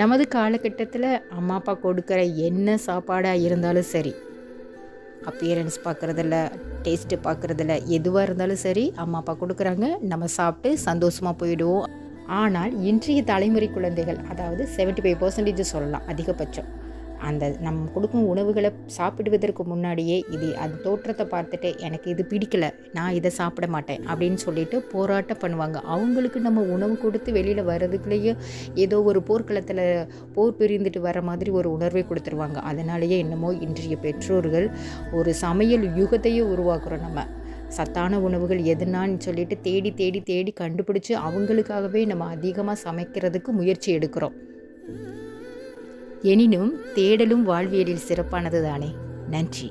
நமது காலகட்டத்தில் அம்மா அப்பா கொடுக்குற என்ன சாப்பாடாக இருந்தாலும் சரி, அப்பியரன்ஸ் பார்க்குறதில்ல, டேஸ்ட்டு பார்க்குறதில்ல, எதுவாக இருந்தாலும் சரி அம்மா அப்பா கொடுக்குறாங்க, நம்ம சாப்பிட்டு சந்தோஷமாக போயிடுவோம். ஆனால் இன்றைய தலைமுறை குழந்தைகள், அதாவது 75% சொல்லலாம் அதிகபட்சம், அந்த நம்ம கொடுக்கும் உணவுகளை சாப்பிடுவதற்கு முன்னாடியே அது தோற்றத்தை பார்த்துட்டு எனக்கு இது பிடிக்கல, நான் இதை சாப்பிட மாட்டேன் அப்படின்னு சொல்லிட்டு போராட்டம் பண்ணுவாங்க. அவங்களுக்கு நம்ம உணவு கொடுத்து வெளியில் வர்றதுக்குள்ளேயே ஏதோ ஒரு போர்க்களத்தில் போர் பிரிந்துட்டு வர மாதிரி ஒரு உணர்வை கொடுத்துருவாங்க. அதனாலேயே என்னமோ இன்றைய பெற்றோர்கள் ஒரு சமையல் யுகத்தையே உருவாக்குறோம். நம்ம சத்தான உணவுகள் எதுனான்னு சொல்லிட்டு தேடி தேடி தேடி கண்டுபிடிச்சி அவங்களுக்காகவே நம்ம அதிகமாக சமைக்கிறதுக்கு முயற்சி எடுக்கிறோம். எனினும் தேடலும் வாழ்வியலில் சிறப்பானது தானே. நன்றி.